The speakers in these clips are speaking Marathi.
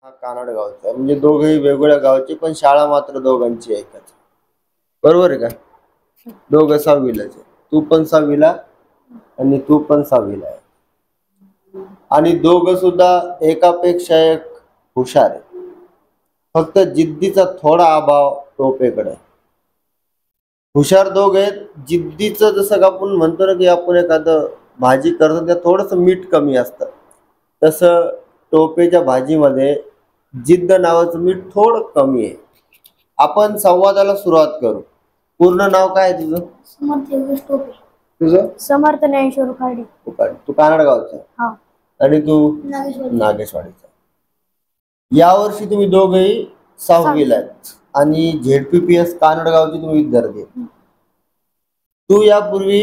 हा कानड गावचा आहे. म्हणजे दोघेही वेगवेगळ्या गावचे पण शाळा मात्र दोघांची एकच. बरोबर आहे का? दोघं 6वीलाच आहे. तू पण 6वीला आणि तू पण 6वीला आहे. आणि दोघं सुद्धा एकापेक्षा एक हुशार आहे. फक्त जिद्दीचा थोडा अभाव टोपेकडे आहे. हुशार दोघ आहेत. जिद्दीचं जसं का आपण म्हणतो ना की आपण एखादं भाजी करतो त्यात थोडंसं मीठ कमी असतं. तसं टोपेच्या भाजीमध्ये जिद्द नावाचं मीठ थोडं कमी आहे. आपण संवादाला सुरुवात करू. पूर्ण नाव काय आहे तुझं? समर्थ योगेश टोपे. तुझं? समर्थ ज्ञानेश्वर खाडे. तू कानड गावचा आहे. हा. आणि तू नागेशवाडी. नागेशवाडीचा. यावर्षी तुम्ही दोघेही 6वीला आहेत आणि ZPPS कानडगावचे तुम्ही विद्यार्थी आहेत. तू यापूर्वी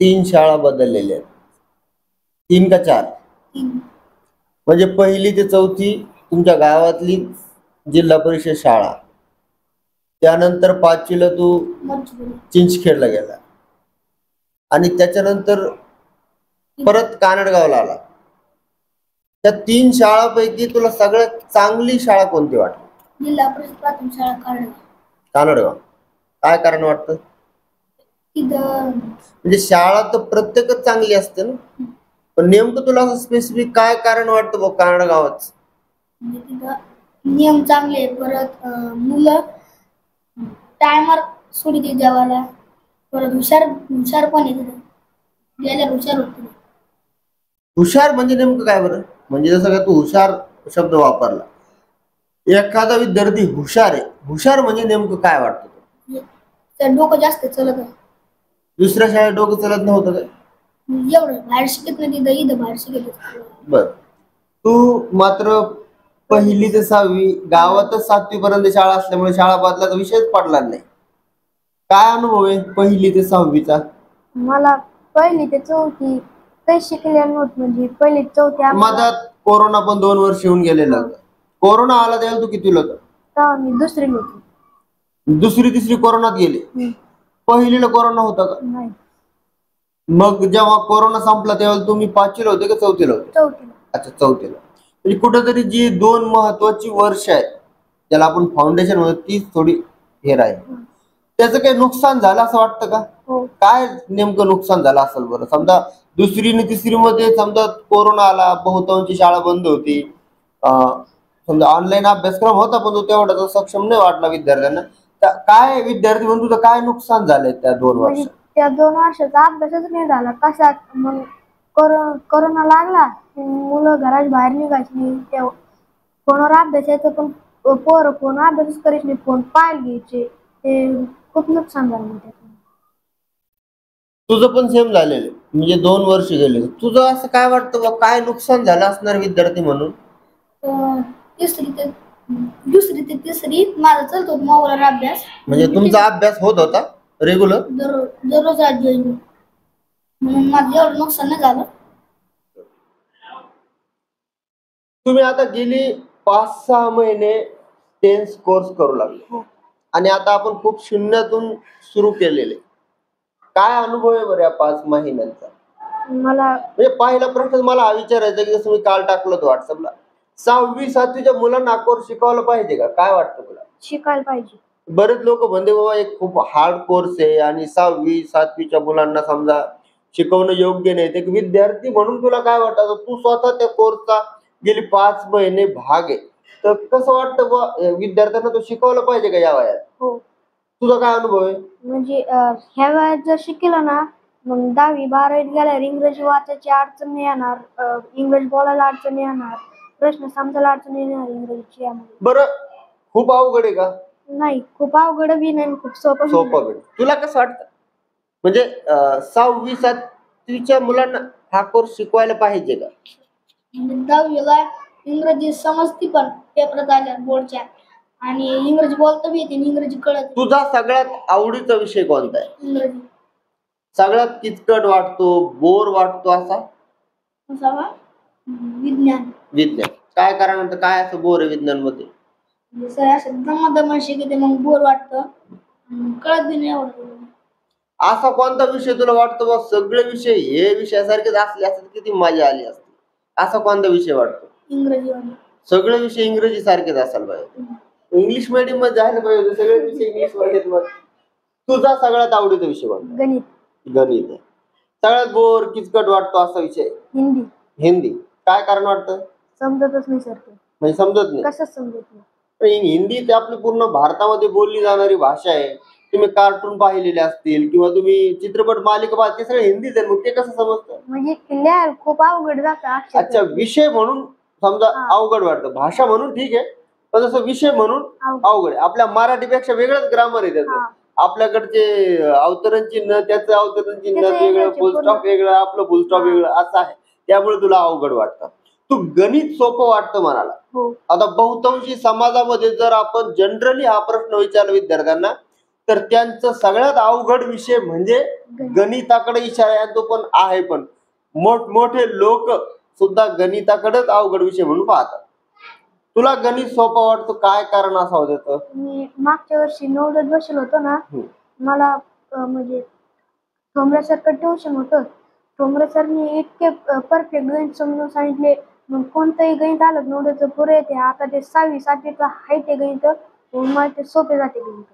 3 शाळा बदललेल्या आहेत. 3 का 4? म्हणजे 1ली ते 4थी तुमच्या गावातली जिल्हा परिषद शाळा. त्यानंतर 5वीला तू चिंचखेडला गेला आणि त्याच्यानंतर परत कानडगावला आला. त्या 3 शाळांपैकी तुला सगळ्यात चांगली शाळा कोणती वाटली? जिल्हा परिषद प्राथमिक शाळा कानडगाव. कानडगाव. काय कारण वाटतं? म्हणजे शाळा तर प्रत्येकच चांगली असते ना, पण नेमकं तुला असं स्पेसिफिक काय कारण वाटतं बघ कानडगावच? म्हणजे तिथं नियम चांगले आहे. परत मुलं टायमर सोडते जेवायला. परत हुशार पण आहे तिथं. गेल्यावर हुशार होते. हुशार म्हणजे नेमकं काय बरं? म्हणजे जसं का तू हुशार शब्द वापरला. एखादा विद्यार्थी हुशार आहे. हुशार म्हणजे नेमकं काय वाटतं? तर डोकं जास्त चलत आहे. दुसऱ्या शाळेत डोकं चलत नव्हतं काय? एवढं बाहेर शिकत नाही तिथं, इथं बाहेर शिकत. बर. तू मात्र 1ली ते 6वी गावातच 7वी पर्यंत शाळा असल्यामुळे शाळा बदलाचा विषयच पडला नाही. काय अनुभव आहे 1ली ते 6वीचा? मला 1ली ते 4थी काही शिकले नव्हते. म्हणजे 1ली ते 4थी मधात कोरोना पण 2 वर्ष येऊन गेलेला होता. कोरोना आला त्यावेळेला तू कितीला होता? तेव्हा मी 2रीला होतो. 2री 3री कोरोनात गेले. 1लीला कोरोना होता का? नाही. मग जेव्हा कोरोना संपला त्यावेळेला तुम्ही 5वीला होते का 4थीला होते? 4थीला. अच्छा, 4थीला. म्हणजे कुठेतरी जी 2 महत्वाची वर्ष आहेत त्याला आपण फाउंडेशन म्हणतो तीच थोडी हे राहील. त्याचं काही नुकसान झालं असं वाटतं का? काय नेमकं नुकसान झालं असेल बरं? समजा 2री आणि 3री मध्ये समजा कोरोना आला, बहुतांशी शाळा बंद होती. समजा ऑनलाईन अभ्यासक्रम होता पण तो तेवढा सक्षम नाही वाटला विद्यार्थ्यांना. काय विद्यार्थी म्हणून तुझं काय नुकसान झालंय त्या 2 वर्षात? त्या 2 वर्षाचा अभ्यासच नाही झाला. कशात मग कोरोना लागला, मुलं घराच्या बाहेर निघायची नाही. फोनवर अभ्यास यायचा पण पोरं फोन अभ्यासच करीत नाही. फोन पाहायला घ्यायचे. ते खूप नुकसान झालं त्याच्यात. तुझं पण सेम झालेलं म्हणजे 2 वर्ष गेले. तुझं असं काय वाटतं बा काय नुकसान झालं असणार विद्यार्थी म्हणून? 2री ते 3री माझा चालतो मोबाईलवर अभ्यास. म्हणजे तुमचा अभ्यास होत होता रेग्युलर? दररोज म्हणून माझं एवढं नुकसान नाही झालं. तुम्ही आता गेली 5-6 महिने टेन्स कोर्स करू लागले आणि आता आपण खूप शून्यातून सुरू केलेले. काय अनुभव आहे बरं या 5 महिन्यांचा? मला म्हणजे पहिला प्रश्न मला हा विचारायचा की जसं मी काल टाकलं होतं व्हॉट्सअपला, 6वी 7वीच्या मुलांना कोर्स शिकवला पाहिजे का? काय वाटतं तुला? शिकायला पाहिजे. बरेच लोक म्हणते बाबा एक खूप हार्ड कोर्स आहे आणि 6वी 7वीच्या मुलांना समजा शिकवणं योग्य नाही. ते विद्यार्थी म्हणून तुला काय वाटतं? तू स्वतः त्या कोर्सचा गेली 5 महिने भाग आहे, तर कसं वाटतं बा विद्यार्थ्यांना तो शिकवलं पाहिजे का या वयात? हो. तुझा काय अनुभव आहे? म्हणजे ह्या वयात जर शिकलं ना, मग 10वी 12वीत गेल्यावर इंग्रजी वाचायची अडचण नाही येणार. इंग्रजी बोलायला अडचण नाही येणार. प्रश्न समजायला अडचण नाही येणार इंग्रजीची. बरं, खूप अवघड आहे का? नाही, खूप अवघड बी नाही, खूप सोपं. तुला कसं वाटतं? म्हणजे 6वी 7वीच्या मुलांना हा कोर्स शिकवायला पाहिजे का? 10वीला इंग्रजी समजती पण पेपरात आल्या बोर्डच्या, आणि इंग्रजी बोलता बी येते, इंग्रजी कळत. तुझा सगळ्यात आवडीचा विषय कोणता आहे? इंग्रजी. सगळ्यात किचकट वाटतो, बोर वाटतो असा? विज्ञान. काय कारण काय असं बोर आहे विज्ञान मध्ये? असं दमा शिकते मग बोर वाटतं, कळत बी नाही एवढं. असा कोणता विषय तुला वाटतो बा सगळे विषय हे विषयासारखेच असले असते किती मजा आली असती, असा कोणता विषय वाटतो? इंग्रजी. सगळे विषय इंग्रजी सारखेच असायला पाहिजे. इंग्लिश मीडियम मध्ये जायला पाहिजे होते, सगळे विषय इंग्लिश मध्ये. तुझा सगळ्यात आवडीचा विषय कोणता? गणित. गणित आहे. सगळ्यात बोर किचकट वाटतो असा विषय? हिंदी. हिंदी. काय कारण वाटतं? समजतच नाही सर ते. म्हणजे समजत नाही. कसंच समजत नाही. हिंदी ते आपली पूर्ण भारतामध्ये बोलली जाणारी भाषा आहे. तुम्ही कार्टून पाहिलेले असतील किंवा तुम्ही चित्रपट मालिका पाहते, सगळे हिंदीच आहे. मग ते कसं समजतं? म्हणजे लिहायला खूप अवघड जातं. अच्छा, विषय म्हणून समजा अवघड वाटतं, भाषा म्हणून ठीक आहे, पण जसं विषय म्हणून अवघड आहे. आपल्या मराठीपेक्षा वेगळंच ग्रामर आहे त्याचं. आपल्याकडचे अवतरण चिन्ह, त्याचं अवतरण चिन्ह वेगळं, फुलस्टॉप वेगळं, आपलं फुलस्टॉप वेगळं असं आहे. त्यामुळे तुला अवघड वाटतं. तू गणित सोपं वाटतं म्हणाला. आता बहुतांशी समाजामध्ये जर आपण जनरली हा प्रश्न विचारला विद्यार्थ्यांना, तर त्यांचं सगळ्यात अवघड विषय म्हणजे गणिताकडे इशारा आहे. तो पण आहे, पण मोठमोठे लोक सुद्धा गणिताकडेच अवघड विषय म्हणून पाहतात. तुला गणित सोपं वाटतं, काय कारण असावं त्याचं? मी मागच्या वर्षी नवोदयात बसलो होतो ना, मला म्हणजे ठोंबरे सरचं ट्युशन होतं. ठोंबरे सरनी इतके परफेक्ट गणित समजून सांगितले. मग कोणतंही गणित आलं नवोदयाचं पुरे येते. आता ते 6वी 7वीचं आहे ते गणित, मला ते सोपे जाते गणित.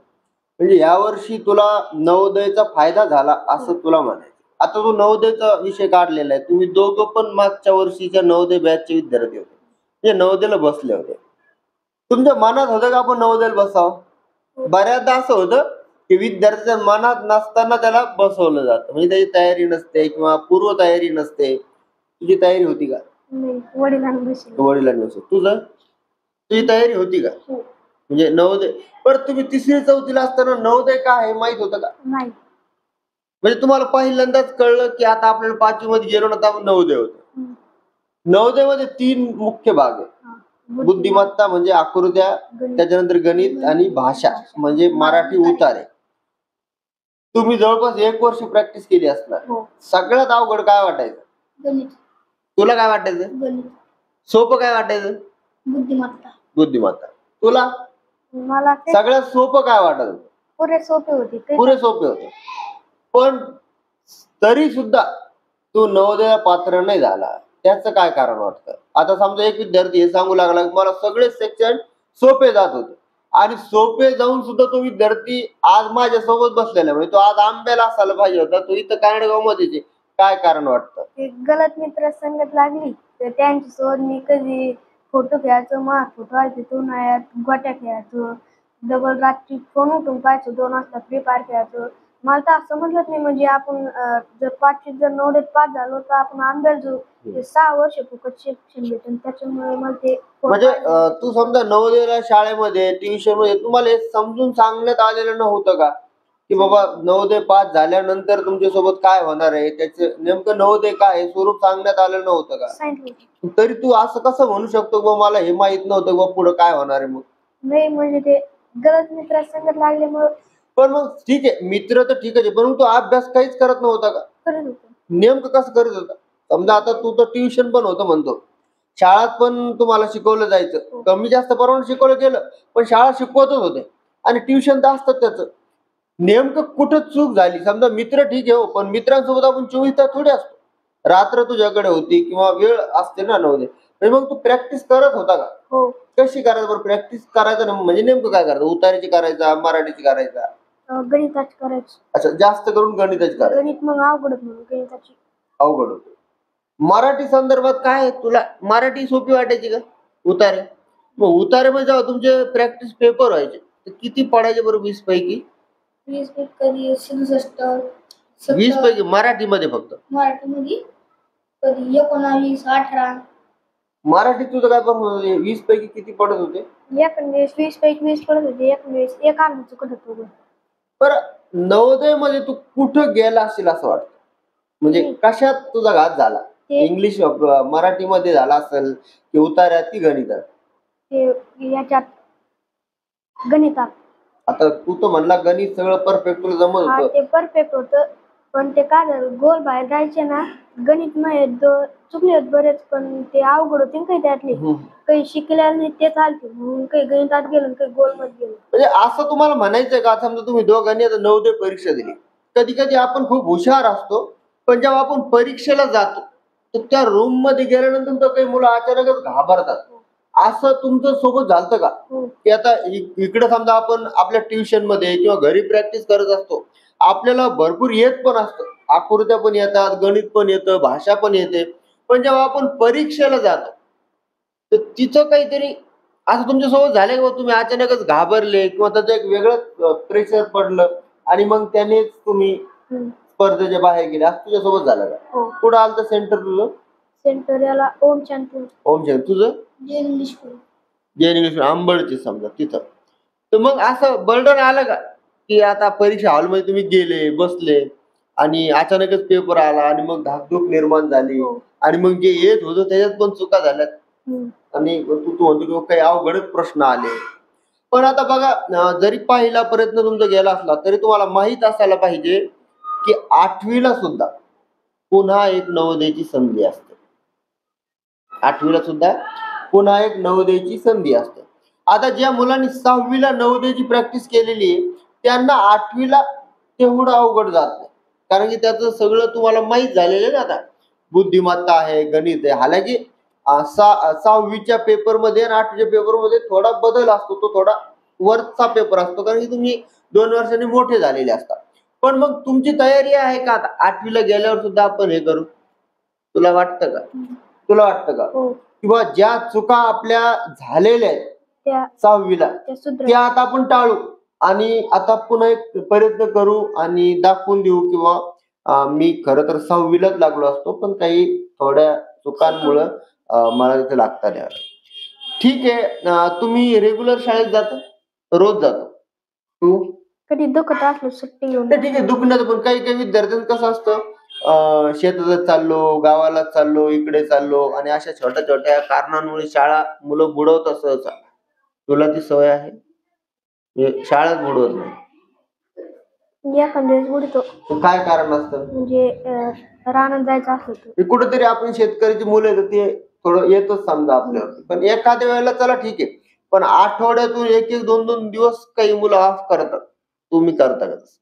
म्हणजे यावर्षी तुला नवोदयाचा फायदा झाला असं तुला म्हणायचं. आता तू नवोदयाचा विषय काढलेला आहे. तुम्ही दोघं पण मागच्या वर्षीच्या नवोदय बॅचचे विद्यार्थी होते, जे नवोदयाला बसले होते. तुमच्या मनात होतं का आपण नवोदयाला बसावं? बऱ्याचदा असं होतं की विद्यार्थ्याच्या मनात नसताना त्याला बसवलं जातं, म्हणजे त्याची तयारी नसते किंवा पूर्व तयारी नसते. तुझी तयारी होती का? वडिलांनी बसवलं. तुझी तयारी होती का? म्हणजे नवोदय. बरं, तुम्ही 3री 4थीला असताना नवोदय काय आहे माहित होतं का? नाही. म्हणजे तुम्हाला पहिल्यांदाच कळलं की आता आपल्याला 5वी मध्ये गेलो ना, तर नवोदय होतं. नवोदयमध्ये 3 मुख्य भाग आहेत. बुद्धिमत्ता म्हणजे आकृत्या, त्याच्यानंतर गणित आणि भाषा म्हणजे मराठी उतारे. तुम्ही जवळपास 1 वर्ष प्रॅक्टिस केली असणार. सगळ्यात अवघड काय वाटायचं? गणित. तुला काय वाटायचं? गणित. सोपं काय वाटायचं? बुद्धिमत्ता. तुला? मला सगळ्यात सोपं काय वाटत? पुरे सोपे होते. पण तरी सुद्धा तू नवोदय पात्र नाही झाला, त्याचं काय कारण वाटतं? आता समजा एक विद्यार्थी हे सांगू लागला की मला सगळे सेक्शन सोपे जात होते, आणि सोपे जाऊन सुद्धा तो विद्यार्थी आज माझ्या सोबत बसलेला, म्हणजे तो आज आंब्याला असायला पाहिजे होता, तो इथं कानेगाव मध्ये. काय कारण वाटतं? गलत मित्र संगत लागली तर त्यांच्यासोबत मी कधी फोटो खेळायचो, मग फोटो आले तो उन्हाळ्यात गोट्या खेळायचो, डबल रात्री फोन उठून पाहायचो, 2 वाजता फ्री फायर खेळायचो. मला तर असं समजलंच नाही, म्हणजे आपण जर 5वीत जर नवोदयात पास झालो तर आपण आंब्याला जाऊ. 6 वर्ष फुकट शिक्षण भेटून, त्याच्यामुळे मला ते म्हणजे तू समजा नवोदयाला शाळेमध्ये ट्युशन मध्ये तुम्हाला हे समजून सांगण्यात आलेलं नव्हतं का की बाबा नवोदय पास झाल्यानंतर तुमच्या सोबत काय होणार आहे, त्याचं नेमकं नवोदय काय आहे स्वरूप सांगण्यात आलेलं नव्हतं का? तरी तू असं कसं म्हणू शकतो की मला हे माहित नव्हतं की पुढे काय होणार आहे? मग नाही, म्हणजे ते गलत मित्र संगत लागल्यामुळे. पण मग ठीक आहे, मित्र तर ठीकच आहे, पण तू अभ्यास काहीच करत नव्हता का? करत होतो. नेमकं कसं करत होता? समजा आता तू तर ट्युशन पण होतं म्हणतो, शाळेत पण तुम्हाला शिकवलं जायचं, कमी जास्त प्रमाणात शिकवलं गेलं, पण शाळा शिकवतच होते आणि ट्युशन तर असतं त्याचं. नेमकं कुठं चूक झाली? समजा मित्र ठीक आहे हो, पण मित्रांसोबत आपण 24 तास थोडे असतो. रात्र तुझ्याकडे होती किंवा वेळ असते ना नवोदय, मग तू प्रॅक्टिस करत होता का? हो. कशी करायचं बरं प्रॅक्टिस करायचं ना, म्हणजे नेमकं काय करायचं? उतारीची करायचा, मराठीची करायचा? गणिताची करायची. अच्छा, जास्त करून गणिताची करायची. गणित मग अवघड म्हणून गणिताची अवघड होतं. मराठी संदर्भात काय तुला मराठी सोपी वाटायची का? उतारे. मग उतारेमध्ये जेव्हा तुमचे प्रॅक्टिस पेपर व्हायचे तर किती पडायचे बरं 20 पैकी? 20 कधी 67, 20 पैकी मराठीमध्ये फक्त? मराठीमध्ये कधी 19, 18. मराठी तुझं काय परफॉर्मन्स होते? 20 पैकी किती पडत होते? 19, 20 पैकी 20 पडत होते. 19 एक अर्ध चुकत होतो. बरं, नवोदय मध्ये तू कुठं गेला असेल असं वाटतं? म्हणजे कशात तुझा घात झाला? इंग्लिश मराठीमध्ये झाला असेल की उतार्यात की गणितात? याच्यात गणितात. आता तू तर म्हणला गणित सगळं परफेक्ट तुला जमत होतं. ते परफेक्ट होतं, पण ते काय झालं, गोल बाहेर जायचे ना, गणित नाही चुकले बरेच, पण ते अवघड होते काही त्यातले. काही शिकल्या नाही ते चालते, म्हणून काही गणितात गेलं, काही गोल मध्ये गेलं. म्हणजे असं तुम्हाला म्हणायचंय का, समजा तुम्ही दोघांनी आता नवोदय परीक्षा दिली, कधी कधी आपण खूप हुशार असतो, पण जेव्हा आपण परीक्षेला जातो तर त्या रूम मध्ये गेल्यानंतर तर काही मुलं अचानकच घाबरतात असं तुमचं सोबत झालं का? हो. की आता इकडे समजा आपण आपल्या ट्युशन मध्ये किंवा घरी प्रॅक्टिस करत असतो, आपल्याला भरपूर येत पण असतं, आकृत्या पण येतात, गणित पण येतं, भाषा पण येते. पण जेव्हा आपण परीक्षेला जातो, तर तिथं काहीतरी असं तुमच्यासोबत झालंय का? तुम्ही अचानकच घाबरले किंवा त्याचं एक वेगळंच प्रेशर पडलं आणि मग त्यानेच तुम्ही हम्म. स्पर्धेच्या बाहेर गेले, असं तुझ्यासोबत झालं का? हो. कुठं आलं सेंटर तुझं? सेंटर याला ओम शांती ओम जैन. तुझं? जे इंग्लिश स्कूल. जैन इंग्लिश आंबळची समजा तिथं. तर मग असं बर्डन आलं का? की आता परीक्षा हॉलमध्ये तुम्ही गेले, बसले आणि अचानकच पेपर आला आणि मग धाकधूक निर्माण झाली हो. आणि मग जे येत होतं त्याच्यात पण चुका झाल्यात हम्म. आणि तू म्हणतो की काही अवघडच प्रश्न आले. पण आता बघा जरी पहिला प्रयत्न तुमचा गेला असला तरी तुम्हाला माहित असायला पाहिजे की 8वीला सुद्धा पुन्हा एक नवोदयाची संधी असते. 8वीला सुद्धा पुन्हा एक नवोदयाची संधी असते. आता ज्या मुलांनी 6वीला नवोदयाची प्रॅक्टिस केलेली आहे त्यांना 8वीला तेवढं अवघड जात नाही. कारण की त्याचं सगळं तुम्हाला माहीत झालेलं आहे ना आता. बुद्धिमत्ता आहे, गणित आहे. हालाकी 6वीच्या पेपरमध्ये आणि 8वीच्या पेपरमध्ये थोडा बदल असतो. तो थोडा वरचा पेपर असतो कारण की तुम्ही 2 वर्षांनी मोठे झालेले असतात. पण मग तुमची तयारी आहे का आता 8वीला गेल्यावर सुद्धा आपण हे करू? तुला वाटतं का? तुला वाटतं का? हो. किंवा ज्या चुका आपल्या झालेल्या आहेत त्या 6वीला त्या आता आपण टाळू आणि आता पुन्हा एक प्रयत्न करू आणि दाखवून देऊ किंवा मी खरं तर 6वीलाच लागलो असतो पण काही थोड्या चुकांमुळं मला तिथे लागता नाही आलं. ठीक आहे. तुम्ही रेग्युलर शाळेत जाता? रोज जातो. तू? कधी दुखत असलं सुट्टी घेऊन. तर ठीक आहे दुखण्याचं पण काही काही विद्यार्थ्यांचं कसं असतं शेतात चाललो, गावाला चाललो, इकडे चाललो आणि अशा छोट्या छोट्या कारणांमुळे शाळा मुलं बुडवतात सहसा. तुला ती सवय आहे? म्हणजे शाळाच बुडवत नाही. एखाद्या वेळेस उडतो. तर काय कारण असतं? म्हणजे रानात जायचं असलं तर. हे कुठेतरी आपण शेतकऱ्याची मुलं आहेत ते थोडं येतच समजा आपल्यावरती. पण एखाद्या वेळेला चला ठीक आहे. पण आठवड्यातून 1-1, 2-2 दिवस काही मुलं ऑफ करतात. तुम्ही करता का तसं?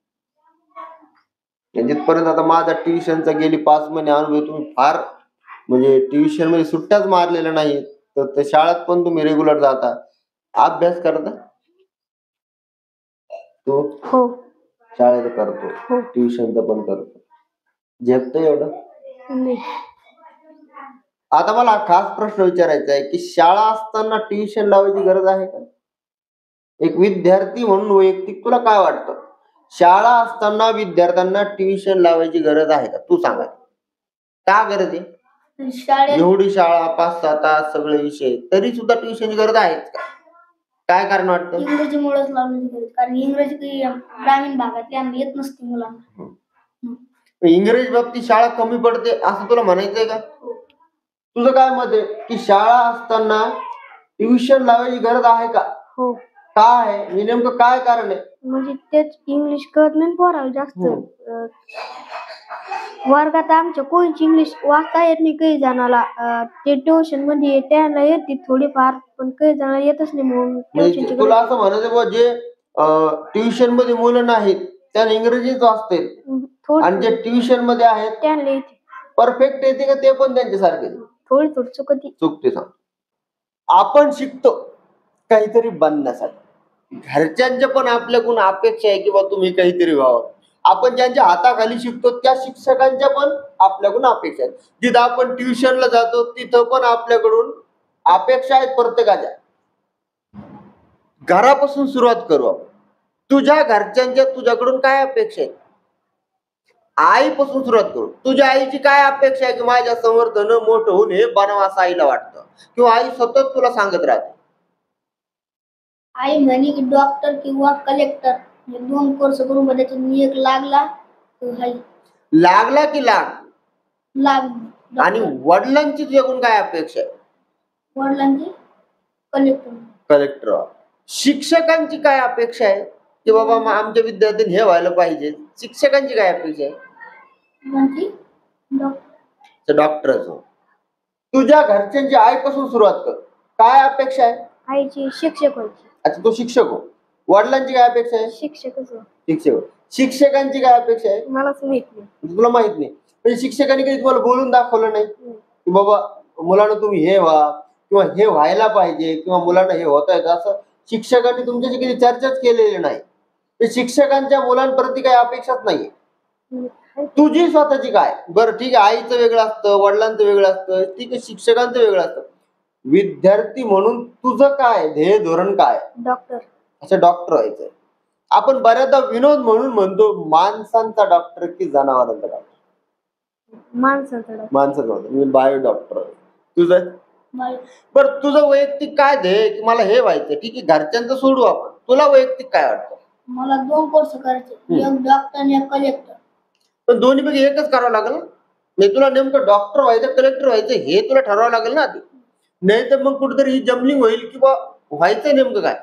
जिथपर्यंत आता माझा ट्युशनचा गेली 5 महिने अनुभव तुम्ही फार म्हणजे ट्युशन मध्ये सुट्ट्याच मारलेल्या नाहीत. तर शाळेत पण तुम्ही रेग्युलर जाता. अभ्यास करता? तो हो. शाळेत करतो, हो. ट्युशनचा पण करतो. झेपतं एवढं? नाही. आता मला खास प्रश्न विचारायचा आहे की शाळा असताना ट्युशन लावायची गरज आहे का? एक विद्यार्थी म्हणून वैयक्तिक तुला काय वाटतं? शाळा असताना विद्यार्थ्यांना ट्युशन लावायची गरज आहे का? तू सांगा. का गरज आहे? एवढी शाळा 5-6 तास सगळे विषय तरी सुद्धा ट्युशनची गरज आहेच का? काय कारण वाटतं? इंग्रजीमुळेच लावण्याची गरज. कारण इंग्रजी काही ग्रामीण भागातल्या येत नसते मुलांना. इंग्रजी बाबतीत शाळा कमी पडते असं तुला म्हणायचंय का? तुझं काय मत आहे की शाळा असताना ट्युशन लावायची गरज आहे का? हो. काय आहे? हे नेमकं काय कारण आहे? म्हणजे तेच इंग्लिश कळत नाही पोराला जास्त. वर्गात आमच्या कोणीच इंग्लिश वाचता येत नाही काही जणाला. ते ट्युशन मध्ये त्यांना येते थोडीफार पण काही जणांना येतच नाही म्हणून ट्युशनची तुला गरज. असं म्हणायचं बा जे ट्युशन मध्ये मुलं नाहीत त्यांना इंग्रजीच वाचता येत आणि जे ट्युशन मध्ये आहेत त्यांना येते. परफेक्ट येते का ते पण त्यांच्यासारखे? थोडी थोडी चुकती. चुकते सांग. आपण शिकतो काहीतरी बनण्यासाठी. घरच्यांच्या पण आपल्याकडून अपेक्षा आहे की बा तुम्ही काहीतरी व्हावं. आपण ज्यांच्या हाताखाली शिकतो त्या शिक्षकांच्या पण आपल्याकडून अपेक्षा आहेत. जिथं आपण ट्युशनला जातो तिथं पण आपल्याकडून अपेक्षा आहेत प्रत्येकाच्या. घरापासून सुरुवात करू आपण. तुझ्या घरच्यांच्या तुझ्याकडून काय अपेक्षा आहेत? आईपासून सुरुवात करू. तुझ्या आईची काय अपेक्षा आहे की माझ्या समर्थनं मोठं होऊन हे बनावं असं आईला वाटतं किंवा आई सतत तुला सांगत राहते. आई म्हणे की डॉक्टर किंवा कलेक्टर हे 2 कोर्स करून त्याच्यात एक लागला लागला की लाग आणि वडिलांची तुझ्याकडून काय अपेक्षा आहे? वडिलांची कलेक्टर. शिक्षकांची काय अपेक्षा आहे की बाबा आमच्या विद्यार्थ्यांनी हे व्हायला पाहिजे? शिक्षकांची काय अपेक्षा आहे? डॉक्टरच. तुझ्या घरच्यांची आईपासून सुरुवात कर. काय अपेक्षा आहे? आईची शिक्षक व्हायची. अच्छा तू शिक्षक हो. वडिलांची काय अपेक्षा आहे? शिक्षक. शिक्षकांची काय अपेक्षा आहे? मलाच माहित नाही. तुला माहित नाही. म्हणजे शिक्षकांनी कधी तुम्हाला बोलून दाखवलं नाही की बाबा मुलांना तुम्ही हे व्हा किंवा हे व्हायला पाहिजे किंवा मुलांना हे होत आहे असं शिक्षकांनी तुमच्याशी कधी चर्चाच केलेली नाही. ते शिक्षकांच्या मुलांप्रती काही अपेक्षाच नाहीये. तुझी स्वतःची काय, बरं ठीक आहे, आईचं वेगळं असतं, वडिलांचं वेगळं असतं, ठीक आहे, शिक्षकांचं वेगळं असतं. विद्यार्थी म्हणून तुझं काय ध्येय धोरण काय? डॉक्टर. अच्छा, डॉक्टर व्हायचंय. आपण बऱ्याचदा विनोद म्हणून म्हणतो माणसांचा डॉक्टर की जनावरांचा डॉक्टर? माणसाचा डॉक्टर. माणसाचा होता, मी बायो डॉक्टर आहे. तुझं बरं, तुझं वैयक्तिक काय ध्येय की मला हे व्हायचं? ठीक आहे, घरच्यांचं सोडू आपण, तुला वैयक्तिक काय वाटतं? मला 2 कोर्स करायचे, एक डॉक्टर आणि एक कलेक्टर. पण दोन्हीपैकी एकच करावं लागेल ना. नाही, तुला नेमकं डॉक्टर व्हायचं कलेक्टर व्हायचं हे तुला ठरवावं लागेल ना आधी. नाही तर मग कुठेतरी ही जम्बलिंग होईल किंवा व्हायचं नेमकं काय.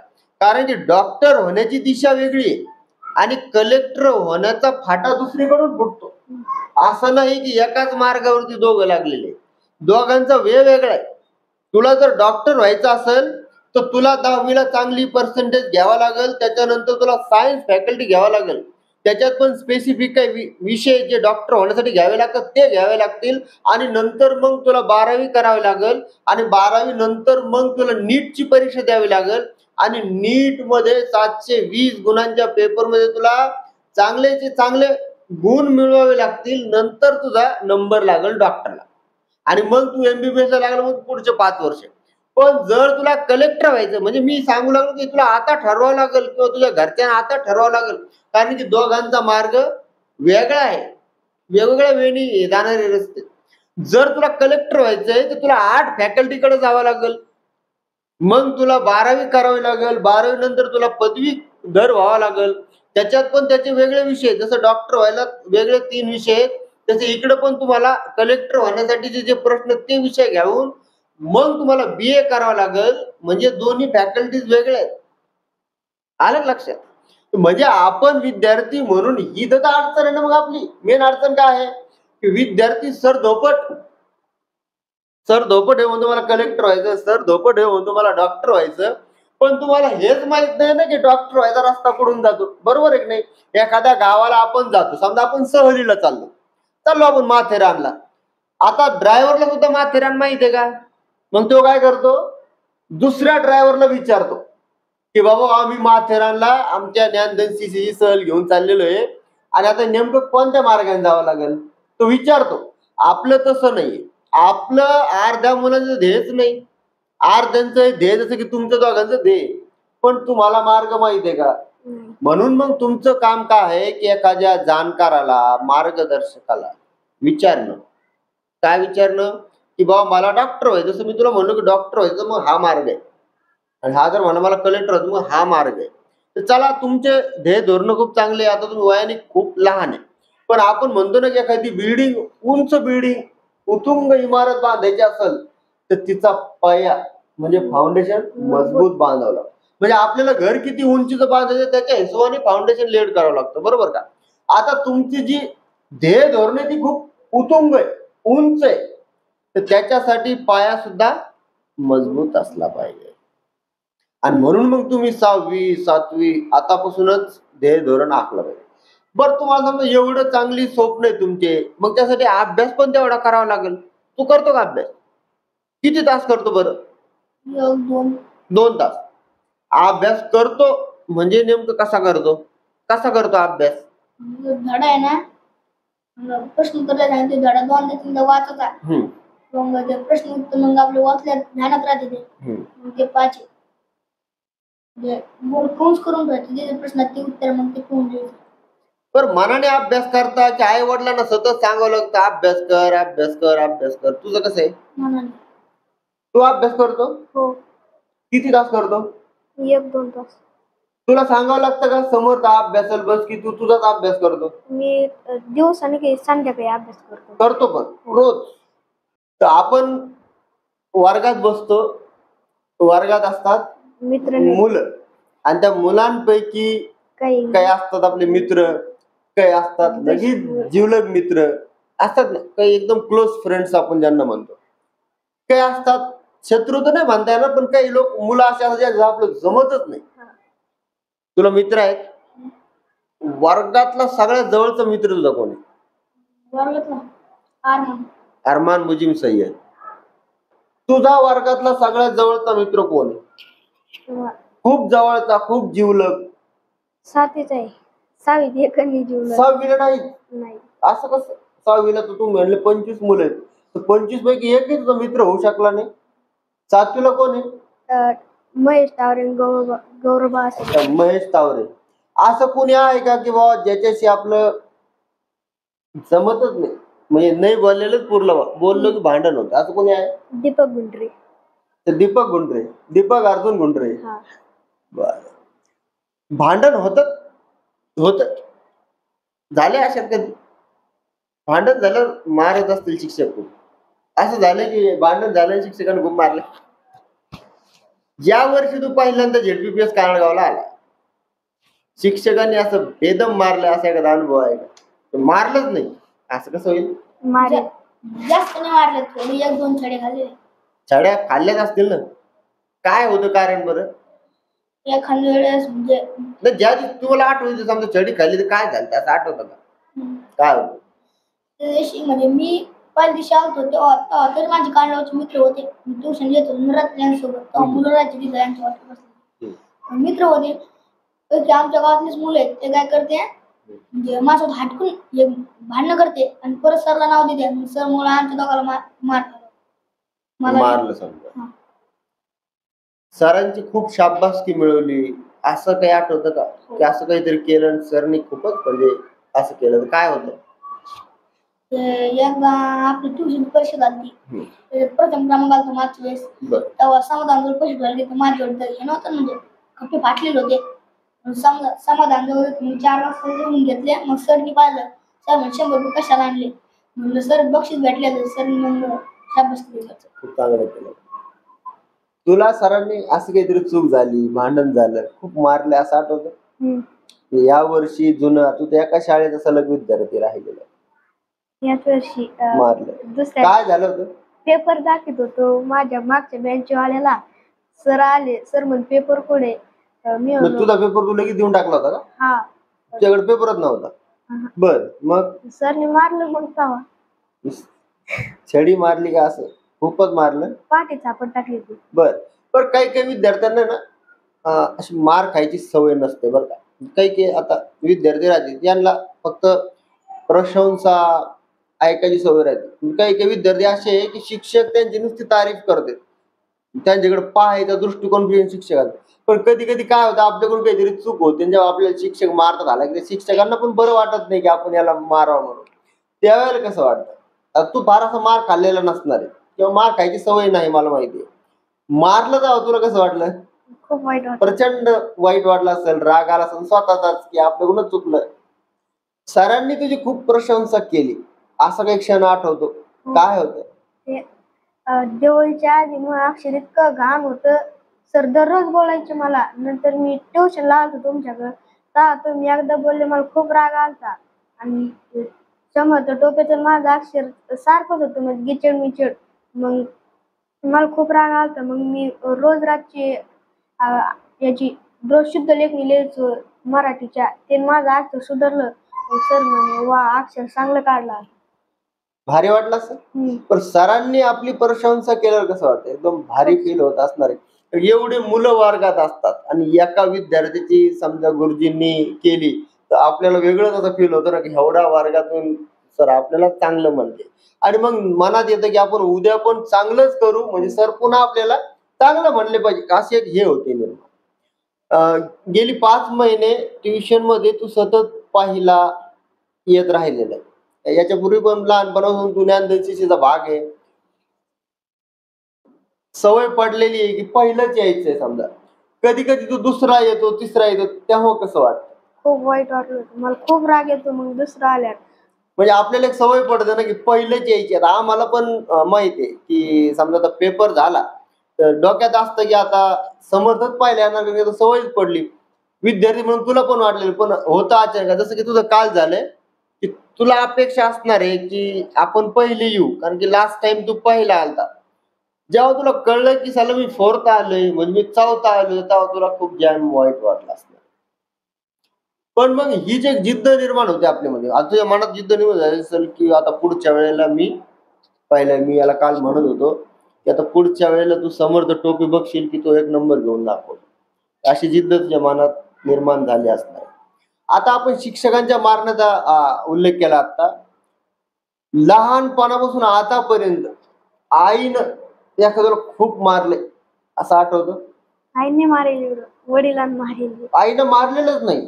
कारण की डॉक्टर होण्याची दिशा वेगळी आहे आणि कलेक्टर होण्याचा फाटा दुसरीकडून फुटतो. असं नाही की एकाच मार्गावरती दोघं लागलेले, दोघांचा वेळ वेगळा आहे. तुला जर डॉक्टर व्हायचं असेल तर तुला 10वीला चांगली पर्सेंटेज घ्यावा लागेल, त्याच्यानंतर तुला सायन्स फॅकल्टी घ्यावा लागेल, त्याच्यात पण स्पेसिफिक काही विषय जे डॉक्टर होण्यासाठी घ्यावे लागतात ते घ्यावे लागतील आणि नंतर मग तुला 12वी करावी लागेल आणि 12वी नंतर मग तुला नीटची परीक्षा द्यावी लागेल आणि नीट मध्ये 720 गुणांच्या पेपरमध्ये तुला चांगले चांगले गुण मिळवावे लागतील, नंतर तुझा नंबर लागेल डॉक्टरला आणि मग तू MBBS ला लागला मग पुढचे 5 वर्ष. पण जर तुला कलेक्टर व्हायचं म्हणजे मी सांगू लागलो की तुला आता ठरवावं लागेल किंवा तुझ्या घरच्यांना आता ठरवावं लागेल, कारण की दोघांचा मार्ग वेगळा आहे, वेगवेगळ्या वेळी जाणारे रस्ते. जर तुला कलेक्टर व्हायचंय तर तुला 8 फॅकल्टीकडे जावं लागेल, मग तुला 12वी करावी लागेल, 12वी नंतर तुला पदवीधर व्हावं लागेल, त्याच्यात पण त्याचे वेगळे विषय, जसं डॉक्टर व्हायला वेगळे 3 विषय आहेत, तसे इकडे पण तुम्हाला कलेक्टर होण्यासाठीचे जे प्रश्न ते विषय घेऊन मग तुम्हाला BA करावं लागेल, म्हणजे दोन्ही फॅकल्टीज वेगळे आहेत. आलं का लक्षात? म्हणजे आपण विद्यार्थी म्हणून ही तर अडचण आहे ना. मग आपली मेन अडचण काय आहे की विद्यार्थी सर धोपट हे म्हणतो मला कलेक्टर व्हायचं, सर धोपट हे म्हणतो मला डॉक्टर व्हायचं, पण तुम्हाला हेच माहित नाही ना की डॉक्टर व्हायचा रस्ता कुठून जातो. बरोबर आहे की नाही? एखाद्या गावाला आपण जातो, समजा आपण सहलीला चाललो आपण माथेरानला. आता ड्रायव्हरला सुद्धा माथेरान माहित आहे का? मग तो काय करतो, दुसऱ्या ड्रायव्हरला विचारतो की बाबा आम्ही माथेरानला आमच्या ज्ञानधन CCची सहल घेऊन चाललेलो आहे आणि आता नेमकं कोणत्या मार्गाने जावं लागेल, तो विचारतो. आपलं तसं नाही, आपलं अर्ध्या मुलांचं ध्येयच नाही, अर्ध्यांचं ध्येय जसं की तुमचं दोघांचं ध्येय, पण तुम्हाला मार्ग माहित आहे का? म्हणून मग तुमचं काम काय आहे की एखाद्या जाणकाराला मार्गदर्शकाला विचारणं. काय विचारणं की बाबा मला डॉक्टर व्हायचं, जसं मी तुला म्हणलो की डॉक्टर व्हायचं मग हा मार्ग आहे आणि हा जर म्हणा मला कलेक्टर व्हायचं मग हा मार्ग आहे. तर चला, तुमचे ध्येय धोरण खूप चांगले, आता तुम्ही वयाने खूप लहान आहे, पण आपण म्हणतो ना की एखादी बिल्डिंग, उंच बिल्डिंग, उतुंग इमारत बांधायची असेल तर तिचा पाया म्हणजे फाउंडेशन मजबूत बांधावं लागतं. म्हणजे आपल्याला घर किती उंचीचं बांधायचं त्याच्या हिशोबाने फाउंडेशन लेट करावं लागतं. बरोबर का? आता तुमची जी ध्येय धोरण ती खूप उतुंग आहे, उंच आहे, तर त्याच्यासाठी पाया सुद्धा मजबूत असला पाहिजे. आणि म्हणून मग तुम्ही 6वी 7वी आतापासूनच ध्येय धोरण आखलं पाहिजे. बरं, तुम्हाला समजा एवढं चांगली स्वप्न आहे तुमचे, मग त्यासाठी अभ्यास पण तेवढा करावा लागेल. तू करतो का अभ्यास? किती तास करतो बरं? 2 तास अभ्यास करतो. म्हणजे नेमकं कसा करतो अभ्यास? धडा आहे ना, प्रश्न उत्तर सांगितले, धडा 2-3 वाचायचा, मग ते प्रश्न उत्तर मग आपले वाचल्या ध्यानात राहते ते, मग ते पाहायचे, कंस करून ठेवायचे, जे प्रश्नात ते उत्तर मग ते करून द्यायचे. बरं, मनाने अभ्यास करता की आई वडिलांना सतत सांगावं लागतं अभ्यास कर अभ्यास कर अभ्यास कर? तुझं कसं आहे? मनाने. तू अभ्यास करतो? हो. किती तास करतो? 1-2 तास. तुला सांगावं लागतं का समोर अभ्यासाला बस, की तू तुझाच अभ्यास करतो? मी दिवसाने की संध्याकाळी अभ्यास करतो पण रोज. तर आपण वर्गात बसतो, वर्गात असतात मित्र मुलं आणि त्या मुलांपैकी काही असतात आपले मित्र, काही असतात लगेच जिवलग मित्र असतात ना, काही एकदम क्लोज फ्रेंड्स आपण ज्यांना म्हणतो, काही असतात शत्रू तर नाही म्हणता येणार, पण काही लोक मुलं असे असतात आपलं जमतच नाही. तुला मित्र आहेत? वर्गातला सगळ्यात जवळचा मित्र तुझा कोण आहे? वर्गातला अरमान मुजीम सय्यद. तुझा वर्गातला सगळ्यात जवळचा मित्र कोण आहे? खूप जवळचा, खूप जीवलग. साथीच आहे. 6वीत एकही जीवलग 6वीला नाही? नाही. असं कसं? 6वीला तर तू म्हणले 25 मुलं आहेत, तर 25 पैकी एकही तुझा मित्र होऊ शकला नाही? 7वीला कोण आहे? महेश तावरे आणि गौरव अच्छा, महेश तावरे. असं कोणी आहे का की बाबा ज्याच्याशी आपलं जमतच नाही, म्हणजे नाही बोललेलंच पुरलं, बोललो की भांडण होतं, असं कोणी आहे? दीपक गुंडरे. तर दीपक गुंडरे, दीपक अर्जुन गुंडरे. हा. बर. भांडण होत होत झाले अशात कधी? भांडण झालं मारत असतील शिक्षक खूप, असं झालं की भांडण झालं शिक्षकांनी खूप मारले? ज्या वर्षी तू पहिल्यांदा ZPPS काळगावला आला, शिक्षकांनी असं बेदम मारलं असा एखादा अनुभव आहे का? तर मारलंच नाही असं कसं होईल? मारे जास्त नाही मारले, थोडी 1-2 छडे खाल्ले. छड्या खाल्ल्याच असतील ना? काय होतं कारण बरं? एखाद्या वेळेस म्हणजे नाही, ज्या दिवशी तुम्हाला आठवतं समजा छडी खाल्ली तर काय झालं असं आठवतं का? काय होतं? त्या दिवशी म्हणजे मी पहिल्या दिवशी आलतो तेव्हा तरी माझे कांडगावचे मित्र होते. ट्युशन घेत होतो रात्री यांच्यासोबत. तेव्हा मुलं राहायची तिथं यांच्या वाटत बसले. मित्र होते. तर ते आमच्या गावातलीच मुलं आहेत. ते काय करते म्हणजे माझ्यासोबत हटकून हे भांडणं करते आणि परत सरला नाव देते. आणि सर मुलं आमच्या दोघाला मारतात. मारलं समजा. सरांची खूप शाबासकी मिळवली असं काही आठवतं का? की असं काहीतरी केलं आणि सरनी खूपच म्हणजे असं केलं तर काय होतं? एकदा आपली ट्युशन परीक्षा झाली. प्रथम क्रमांक आलता मागच्या वेळेस. तेव्हा समाधान जवळ पैसे भरले तर माझ्यावर हे नव्हतं म्हणजे कप्पे फाटलेले होते. समाधान जवळ 4 वाजता घेऊन घेतले. मग सरनी पाहिलं. सर म्हणजे 100 रुपये कशाला आणले? म्हणलं सर बक्षीस भेटले तर सर मग शाबासकी दिली. खूप चांगलं केलं. तुला सरांनी असं काहीतरी चूक झाली, भांडण झालं, खूप मारले असं आठवतं? या वर्षी जुनं तू त्या एका शाळेचा सलग विद्यार्थी राहिलेला, याच वर्षी मारलं दुसऱ्या काय झालं होतं? पेपर दाखवत होतो माझ्या मागच्या बेंचवाल्याला. सर आले. सर म्हण पेपर कुठे? मी मग तुझा पेपर तू लगेच देऊन टाकला होता का? हा. तुझ्याकडे पेपरच नव्हता? बर, मग सरने मारलं मग तेव्हा. छडी मारली का असं? खूपच मारलं? पाठी चापट टाकली ती. बर. पण काही काही विद्यार्थ्यांना ना अशी मार खायची सवय नसते बरं का. काही काही आता विद्यार्थी राहते त्यांना फक्त प्रशंसा ऐकायची सवय राहते. काही काही विद्यार्थी असे आहे की शिक्षक त्यांची नुसती तारीफ करते, त्यांच्याकडे पाहायचा दृष्टिकोन शिक्षकांचा. पण कधी कधी काय होतं आपल्याकडून काहीतरी चूक होते जेव्हा आपल्याला शिक्षक मारतात आला की शिक्षकांना पण बरं वाटत नाही की आपण याला मारावं म्हणून. त्यावेळेला कसं वाटतं? आता तू फार असा मार खाल्लेला नसणार आहे किंवा मार खायची सवय नाही मला माहिती आहे. मारलं जावं तुला कसं वाटलं? खूप वाईट वाटलं. प्रचंड वाईट वाटलं असेल, राग आला असेल स्वतःचाच की आपल्याकडूनच चुकलं. सरांनी तुझी खूप प्रशंसा केली असा काही क्षण आठवतो? काय होतं? दिवाळीच्या आधी मग अक्षर इतकं घाण होतं. सर दररोज बोलायचे मला. नंतर मी ट्युशनला आलतो तुमच्याकडं. तेव्हा तुम्ही एकदा बोलले मला खूप राग आलता. आणि समर्थ टोपेचं माझं अक्षर सारखंच होतं म्हणजे गिचड मिचड. मग मला खूप राग आलता. मग मी रोज रातची याची रोज शुद्ध लेखणी लिहायचो मराठीच्या. ते माझं अक्षर सुधारलं. सर म्हणे वा अक्षर चांगलं काढला. भारी वाटलं असं? पण सरांनी आपली प्रशंसा केल्यावर कसं वाटतं? एकदम भारी फील होत असणार आहे. एवढे मुलं वर्गात असतात आणि एका विद्यार्थ्याची समजा गुरुजींनी केली तर आपल्याला वेगळंच असं फील होतं ना की एवढ्या वर्गातून सर आपल्याला चांगलं म्हणते. आणि मग मनात येतं की आपण उद्या पण चांगलंच करू म्हणजे सर पुन्हा आपल्याला चांगलं म्हणले पाहिजे असे एक हे होते निर्माण. गेली 5 महिने ट्युशन मध्ये तू सतत पाहिला येत राहिलेला आहे. याच्यापूर्वी पण लहानपणापासून तू ज्ञानदीक्षेचा भाग आहे, सवय पडलेली आहे की पहिलंच यायचंय समजा. कधी कधी तू दुसरा येतो, तिसरा येतो, तेव्हा कसं वाटतं? खूप वाईट वाटलं. मला खूप राग येतो मग दुसरा आल्यावर. म्हणजे आपल्याला एक सवय पडते ना की पहिलेच यायची. आता आम्हाला पण माहिती आहे की समजा आता पेपर झाला तर डोक्यात असतं की आता समर्थच पाहिलं येणार, सवयच पडली. विद्यार्थी म्हणून तुला पण वाटलेलं, पण होतं अचानक जसं की तुझं काल झालंय की तुला अपेक्षा असणार आहे की आपण पहिले येऊ कारण की लास्ट टाइम तू पहिला आलता. जेव्हा तुला कळलं की साला मी 4th आलोय म्हणजे मी 4th आलोय तेव्हा तुला खूप जाम वाईट वाटलं असणार. पण मग ही जी जिद्द निर्माण होते आपल्यामध्ये, आता तुझ्या मनात जिद्द निर्माण झाली असेल की आता पुढच्या वेळेला मी याला काल म्हणत होतो की आता पुढच्या वेळेला तू समर्थ टोपी बघशील की तो एक नंबर घेऊन दाखवतो, अशी जिद्द तुझ्या मनात निर्माण झाली असणार. आता आपण शिक्षकांच्या मारण्याचा उल्लेख केला. आता लहानपणापासून आतापर्यंत आईनं एखाद्याला खूप मारले असं आठवतं? आईने मारेल एवढं, वडिलांना मारेल. आईनं मारलेलंच नाही.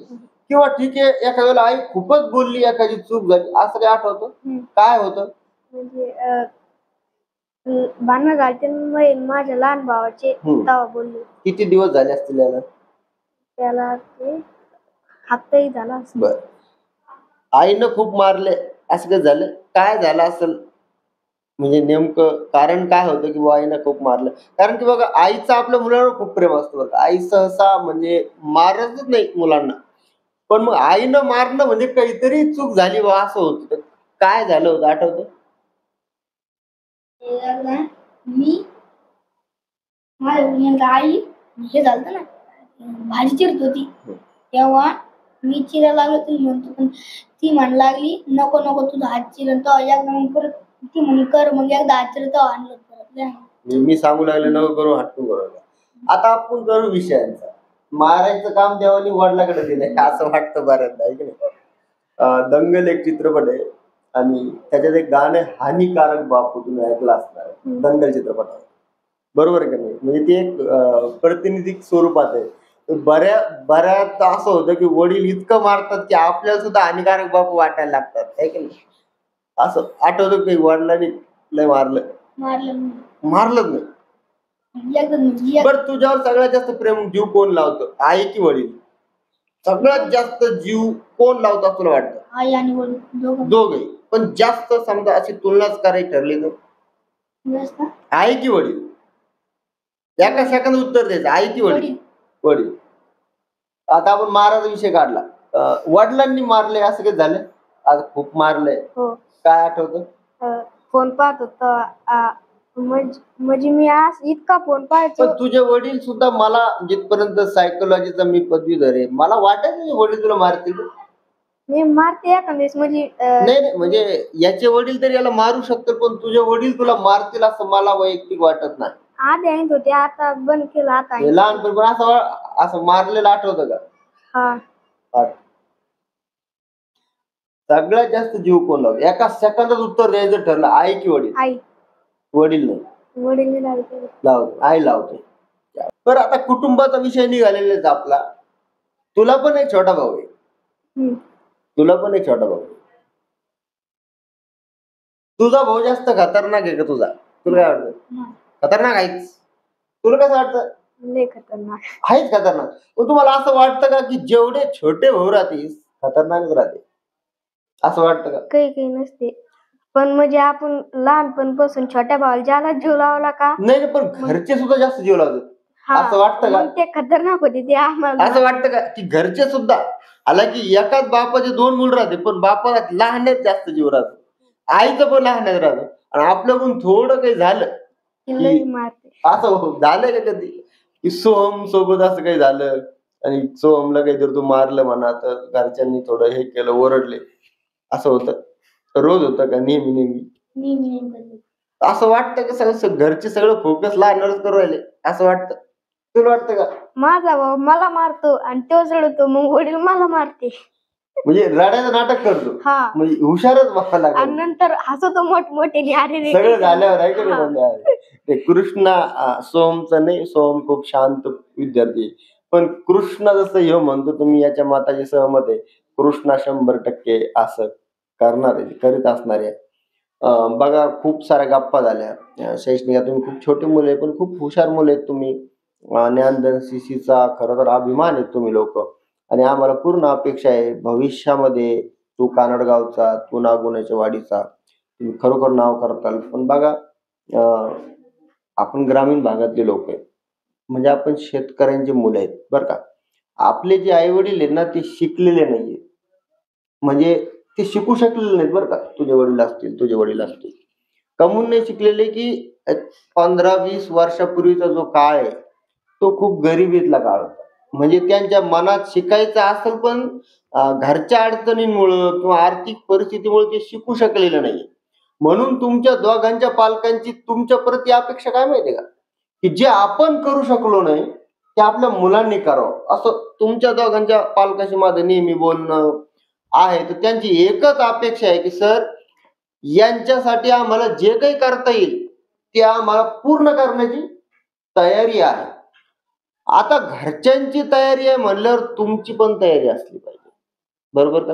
किंवा ठीक आहे, एखाद्या वेळेला आई खूपच बोलली, एखादी चूक झाली, असं काही आठवतं? काय होतं? म्हणजे भांडणं झालते माझ्या लहान भावाचे, तेव्हा बोलले. किती दिवस झाले असतील याला? त्याला ते हप्ताही झाला असेल. बर, आईनं खूप मारले असं काय झालं? काय झालं असेल म्हणजे नेमकं कारण काय होतं की आईनं खूप मारलं? कारण की बघा, आईचं आपल्या मुलांवर खूप प्रेम असतं बरं. आई सहसा म्हणजे मारतच नाही मुलांना, पण मग आईनं मारणं म्हणजे काहीतरी चूक झाली बा असं होतं. काय झालं होतं आठवतं? मी माझ्या आई हे झालं ना, भाजी चिरत होती, तेव्हा मी चिरायला लागलो, ती म्हणतो, पण ती म्हण लागली नको नको तुझा हात चिरण, तो एकदा मग परत ती म्हणे कर, मग एकदा हात चिरत आणलं परत. मी सांगू लागले नको करू, हट्टू करू. आता आपण करू विषयांचा. मारायचं काम देवानी वडिलाकडे दिलंय असं वाटतं बऱ्याचदा, आहे की नाही? दंगल एक चित्रपट आहे आणि त्याच्यात एक गाणं आहे, हानिकारक बापू, तुम्ही ऐकलं असणार. दंगल चित्रपटात, बरोबर आहे का नाही? म्हणजे ते एक प्रातिनिधिक स्वरूपात आहे. बऱ्याच असं होतं की वडील इतकं मारतात की आपल्याला सुद्धा हानिकारक बापू वाटायला लागतात, आहे की नाही? असं आठवतं की वडिलांनी लय मारलंच नाही. बरं, तुझ्यावर सगळ्यात जास्त प्रेम जीव कोण लावतं, आई की वडील? सगळ्यात जास्त जीव कोण लावतात तुला वाटतं? आई आणि वडील दोघे. पण जास्त समजा अशी तुलनाच करायची ठरली तर आई की वडील? एका सेकंद उत्तर द्यायचं, आई की वडील? वडील. आता आपण मारायचा विषय काढला, वडिलांनी मारले असं काही झालं? आता खूप मारलंय, काय आठवतं? फोन पाहत होता, म्हणजे मी आज इतका फोन पाहायचो. पण तुझे वडील सुद्धा, मला जिथपर्यंत सायकोलॉजीचा मी पदवीधर आहे, मला वाटत नाही वडील तुला मारतील. मी मारते एखाद्यास, म्हणजे नाही, म्हणजे याचे वडील तरी याला मारू शकतात, पण तुझे वडील तुला मारतील असं मला वैयक्तिक वाटत नाही. आधी आणत होते, आता बंद केलं. आता लहानपणी पण असं मारलेलं आठवतं का? हा. सगळ्यात जास्त जीव कोण लावतो? एका सेकंदात उत्तर द्यायचं ठरलं, आई की वडील? आई. वडील नाही, वडील लावते, आई लावते. तर आता कुटुंबाचा विषय निघालेलाच आपला. तुला पण एक छोटा भाऊ आहे. तुला पण एक छोटा भाऊ. तुझा भाऊ जास्त खतरनाक आहे का तुझा? तुला काय वाटतं? खतरनाक आहेच. तुला कसं वाटतं? लय खतरनाक आहेच खतरनाक. पण तुम्हाला असं वाटतं का की जेवढे छोटे भाऊ राहतील खतरनाकच राहते, असं वाटतं का? काही नसते, पण म्हणजे आपण लहानपणापासून छोट्या भावाला ज्याला जीव लावला का? नाही, पण घरचे सुद्धा जास्त जीव लावतात, असं वाटतं का? ते खतरनाक होते ते आम्हाला. असं वाटतं का की घरचे सुद्धा, हालाकी एकाच बापाचे 2 मुलं राहते, पण बापाला लहानच जास्त जीव राहतो, आईचं पण लहानच राहतं, आणि आपल्याकडून थोडं काही झालं की मारते. असं झालंय का कधी की सोहम सोबत असं काही झालं आणि सोहमला काहीतरी तू मारलं म्हणा, तर घरच्यांनी थोडं हे केलं, ओरडले, असं होतं? रोज होतं का नेहमी? असं वाटतं का सगळं घरचे सगळं फोकस लहानवरच करू राहिले, असं वाटतं? तुला वाटतं का? माझा भाऊ मला मारतो आणि तो रडतो, मग वडील मला मारते. म्हणजे रडायचं नाटक करतो, म्हणजे हुशारच बघायला लागला, आणि नंतर हसतो मोठमोठे. अरे सगळं झाल्यावर, आहे का नाही? म्हणजे ते कृष्णा, सोहमचं नाही, सोहम खूप शांत विद्यार्थी, पण कृष्णा जसं हे म्हणतो, तुम्ही याच्या मताची सहमत आहे? कृष्णा 100% असं करणार आहे, करीत असणार आहे. बघा, खूप साऱ्या गप्पा झाल्या शैक्षणिक. तुम्ही खूप छोटी मुले पण खूप हुशार मुले आहेत तुम्ही. ज्ञानदान CC खरं तर अभिमान आहे तुम्ही लोक, आणि आम्हाला पूर्ण अपेक्षा आहे भविष्यामध्ये तू कानडगावचा, तू नागोण्याच्या वाडीचा, तुम्ही खरोखर नाव करताल. पण बघा, आपण ग्रामीण भागातले लोक आहेत, म्हणजे आपण शेतकऱ्यांची मुलं आहेत बरं का. आपले जे आई वडील आहेत ना, ते शिकलेले नाहीये, म्हणजे ते शिकू शकलेले नाहीत बरं का. तुझे वडील असतील कमून नाही शिकलेले, की 15-20 वर्षापूर्वीचा जो काळ आहे तो खूप गरिबीतला काळ होता. म्हणजे त्यांच्या मनात शिकायचं असेल, पण घरच्या अडचणींमुळं किंवा आर्थिक परिस्थितीमुळे ते शिकू शकलेलं नाही. म्हणून तुमच्या दोघांच्या पालकांची तुमच्या प्रती अपेक्षा काय माहितीये का, की जे आपण करू शकलो नाही ते आपल्या मुलांनी करावं, असं तुमच्या दोघांच्या पालकाशी माझं नेहमी बोलणं आहे. तर त्यांची एकच अपेक्षा आहे की सर, यांच्यासाठी आम्हाला जे काही करता येईल ते आम्हाला पूर्ण करण्याची तयारी आहे. आता घरच्यांची तयारी आहे म्हणल्यावर तुमची पण तयारी असली पाहिजे, बरोबर का?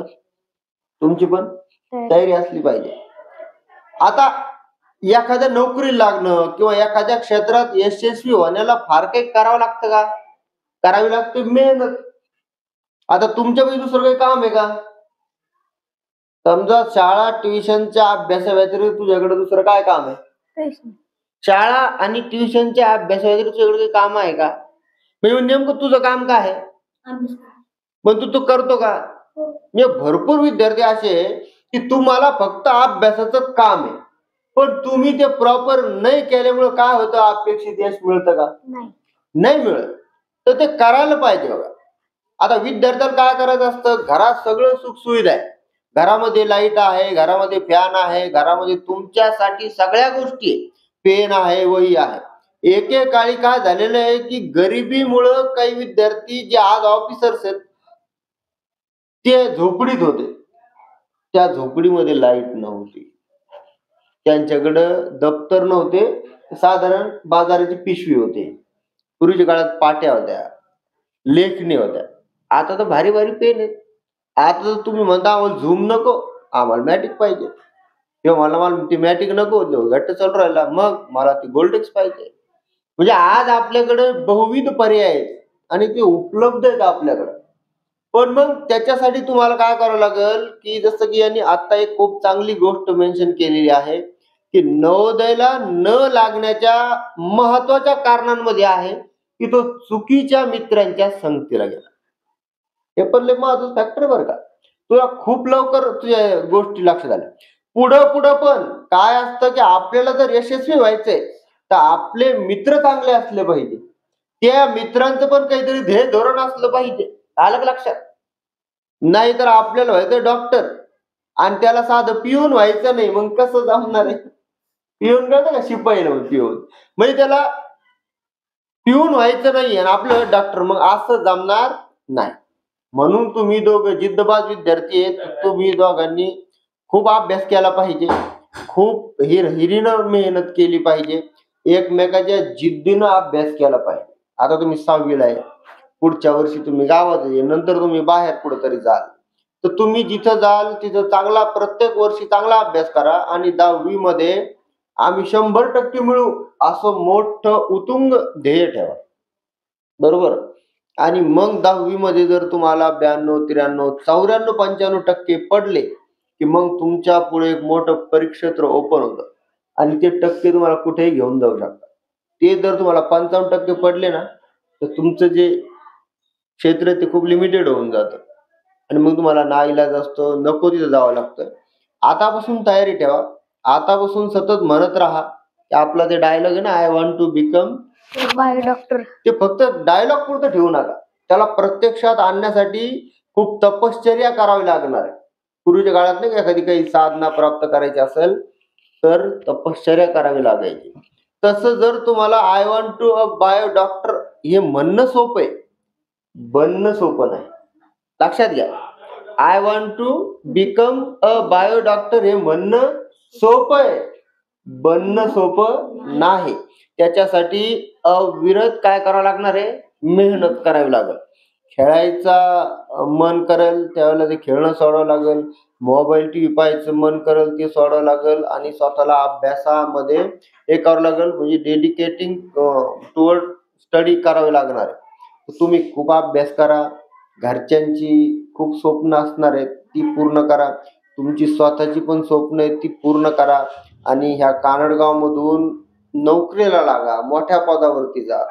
तुमची पण तयारी असली पाहिजे. आता एखाद्या नोकरी लागणं किंवा एखाद्या क्षेत्रात यशस्वी होण्याला फार काही करावं लागतं का? करावी लागते मेहनत. आता तुमच्यापैकी दुसरं काही काम आहे का? समजा शाळा ट्युशनच्या अभ्यासाव्यतिरिक्त तुझ्याकडे दुसरं काय काम आहे? काहीच नाही. शाळा आणि ट्युशनच्या अभ्यासाव्यतिरिक्त तुझ्याकडे काही काम आहे का? म्हणजे नेमकं तुझं काम काय आहे? अभ्यास. मग तू करतो का? हो. म्हणजे भरपूर विद्यार्थी असे आहे की तुम्हाला फक्त अभ्यासाचं काम आहे, पण तुम्ही ते प्रॉपर नाही केल्यामुळे काय होतं, अपेक्षित यश मिळतं का? नाही. नाही मिळत. तर ते करायला पाहिजे बघा. आता विद्यार्थ्याला काय करायचं असतं, घरात सगळं सुखसुविधा आहे, घरामध्ये लाईट आहे, घरामध्ये फॅन आहे, घरामध्ये तुमच्यासाठी सगळ्या गोष्टी आहे, पेन आहे, वही आहे. एकेकाळी काय झालेलं आहे की गरिबीमुळं काही विद्यार्थी जे आज ऑफिसर्स आहेत ते झोपडीत होते. त्या झोपडीमध्ये लाईट नव्हती, त्यांच्याकडं दप्तर नव्हते, साधारण बाजाराची पिशवी होते. पूर्वीच्या काळात पाट्या होत्या, लेखणी होत्या. आता तर भारी भारी पेन आहेत. आता तर तुम्ही म्हणता आम्हाला झूम नको, आम्हाला मॅटिक पाहिजे, किंवा मला ती मॅटिक नको, घट्ट चालू राहिला मग मला ती गोल्डेक्स पाहिजे. म्हणजे आज आपल्याकडे बहुविध पर्याय आहेत आणि ते उपलब्ध आहेत आपल्याकडे. पण मग त्याच्यासाठी तुम्हाला काय करावं लागेल, की जसं की यांनी आता एक खूप चांगली गोष्ट मेन्शन केलेली आहे की नवोदयला न लागण्याच्या महत्वाच्या कारणांमध्ये आहे की तो चुकीच्या मित्रांच्या संगतीला गेला. हे पण लय महत्वाचं फॅक्टर बरं का. तुला खूप लवकर तुझ्या गोष्टी लक्षात आल्या. पुढं पुढं पण काय असतं की आपल्याला जर यशस्वी व्हायचंय तर आपले मित्र चांगले असले पाहिजे, त्या मित्रांचं पण काहीतरी ध्येय धोरण असलं पाहिजे. आलं का लक्षात? नाही तर आपल्याला व्हायचं डॉक्टर आणि त्याला साधं पिऊन व्हायचं नाही, मग कसं जमणार आहे? पिऊन कळतं का, शिपाई पिऊन, म्हणजे त्याला पिऊन व्हायचं नाही आणि आपलं डॉक्टर, मग असं जमणार नाही. म्हणून तुम्ही दोघं जिद्दबाज विद्यार्थी आहेत, तुम्ही दोघांनी खूप अभ्यास केला पाहिजे, खूप हिरीनं मेहनत केली पाहिजे, एकमेकाच्या जिद्दीनं अभ्यास केला पाहिजे. आता तुम्ही 6वीला आहे, पुढच्या वर्षी तुम्ही गावात आहे, नंतर तुम्ही बाहेर कुठेतरी जाल, तर तुम्ही जिथं जाल तिथं चांगला प्रत्येक वर्षी चांगला अभ्यास करा आणि 10वी मध्ये आम्ही 100% मिळू असं मोठं उतुंग ध्येय ठेवा, बरोबर? आणि मग 10वी मध्ये जर तुम्हाला 92, 93, 94, 95% पडले की मग तुमच्या पुढे एक मोठं परीक्षेत्र ओपन होतं आणि ते टक्के तुम्हाला कुठेही घेऊन जाऊ शकतात. ते जर तुम्हाला 55% पडले ना, तर तुमचं जे क्षेत्र आहे ते खूप लिमिटेड होऊन जातं आणि मग तुम्हाला नाईलाज असतो, नको तिथं जावं लागतं. आतापासून तयारी ठेवा, आतापासून सतत म्हणत राहा की आपला ते डायलॉग आहे ना, I want to become by doctor. ते फक्त डायलॉग पुरतं ठेवू नका, त्याला प्रत्यक्षात आणण्यासाठी खूप तपश्चर्या करावी लागणार आहे. पूर्वीच्या काळात नाही का, एखादी काही साधना प्राप्त करायची असेल तर तपश्चर्या करावी लागायची. तसं जर तुम्हाला I want to a bio doctor हे म्हणणं सोपं आहे, बनणं सोपं नाही. लक्षात घ्या, I want to become a bio doctor हे म्हणणं सोपं आहे, बनणं सोपं नाही. त्याच्यासाठी अविरत काय करावं लागणार आहे, मेहनत करावी लागेल. खेळायचा मन करेल त्यावेळेला ते खेळणं सोडावं लागेल, मोबाईल टीव्ही पाहायचं मन करेल ते सोडावं लागेल आणि स्वतःला अभ्यासामध्ये हे करावं लागेल, म्हणजे डेडिकेटिंग टुवर्ड स्टडी करावी लागणार आहे. तुम्ही खूप अभ्यास करा, घरच्यांची खूप स्वप्न असणार आहेत ती पूर्ण करा, तुमची स्वतःची पण स्वप्न आहेत ती पूर्ण करा आणि ह्या कानडगावमधून नोकरीला लागा, मोठ्या पदावरती जा.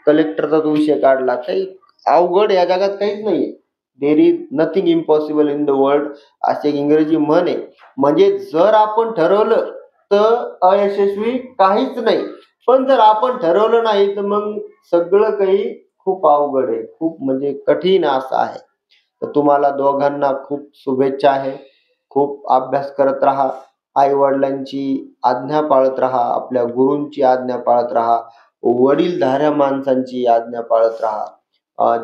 कलेक्टरचा तो विषय काढला, काही अवघड या जगात काहीच नाहीये. There is nothing impossible in the world असे एक इंग्रजी म्हण आहे. म्हणजे जर आपण ठरवलं तर अयशस्वी काहीच नाही, पण जर आपण ठरवलं नाही तर मग सगळं काही खूप अवघड आहे, खूप म्हणजे कठीण असं आहे. तर तुम्हाला दोघांना खूप शुभेच्छा आहे. खूप अभ्यास करत राहा आई वडिलांची आज्ञा पाळत राहा, आपल्या गुरूंची आज्ञा पाळत राहा, वडीलधाऱ्या माणसांची आज्ञा पाळत राहा.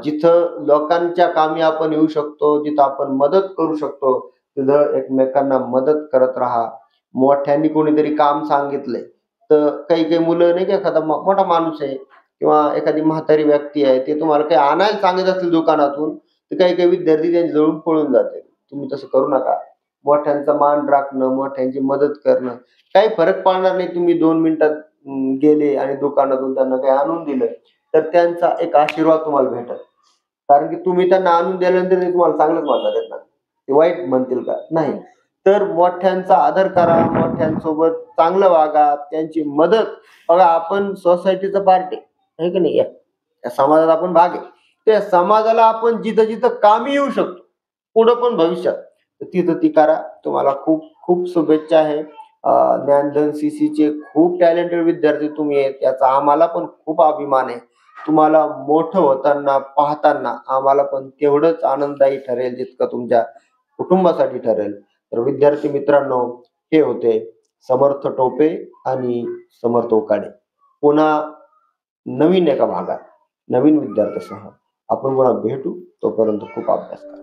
जिथं लोकांच्या कामी आपण येऊ शकतो, जिथं आपण मदत करू शकतो, तिथं एकमेकांना मदत करत राहा. मोठ्यांनी कोणीतरी काम सांगितलंय तर काही काही मुलं नाही का, एखादा मोठा माणूस आहे किंवा एखादी म्हातारी व्यक्ती आहे, ते तुम्हाला काही आणायला सांगत असतील दुकानातून, तर काही काही विद्यार्थी त्यांच्या जवळून पळून जाते. तुम्ही तसं करू नका. मोठ्यांचा मान राखणं, मोठ्यांची मदत करणं, काही फरक पडणार नाही. तुम्ही 2 मिनिटात गेले आणि दुकानातून त्यांना काही आणून दिलं तर त्यांचा एक आशीर्वाद तुम्हाला भेटल. कारण की तुम्ही त्यांना आणून दिल्यानंतर ते तुम्हाला चांगलंच म्हणणार आहेत ना, ते वाईट म्हणतील का? नाही. तर मोठ्यांचा आदर करा, मोठ्यांसोबत चांगलं वागा, त्यांची मदत. बघा, आपण सोसायटीचा पार्ट आहे की नाही, या समाजात आपण भाग आहे. त्या समाजाला आपण जिथं जिथं कामी येऊ शकतो पुढं पण भविष्यात, तर तिथं ती करा. तुम्हाला खूप खूप शुभेच्छा आहे. ज्ञानधन सीसीचे खूप टॅलेंटेड विद्यार्थी तुम्ही आहेत, याचा आम्हाला पण खूप अभिमान आहे. तुम्हाला मोठं होताना पाहताना आम्हाला पण तेवढंच आनंददायी ठरेल जितकं तुमच्या कुटुंबासाठी ठरेल. तर विद्यार्थी मित्रांनो, हे होते समर्थ टोपे आणि समर्थ उकाडे. पुन्हा नवीन एका भागात नवीन विद्यार्थ्यासह आपण पुन्हा भेटू. तोपर्यंत खूप अभ्यास करा.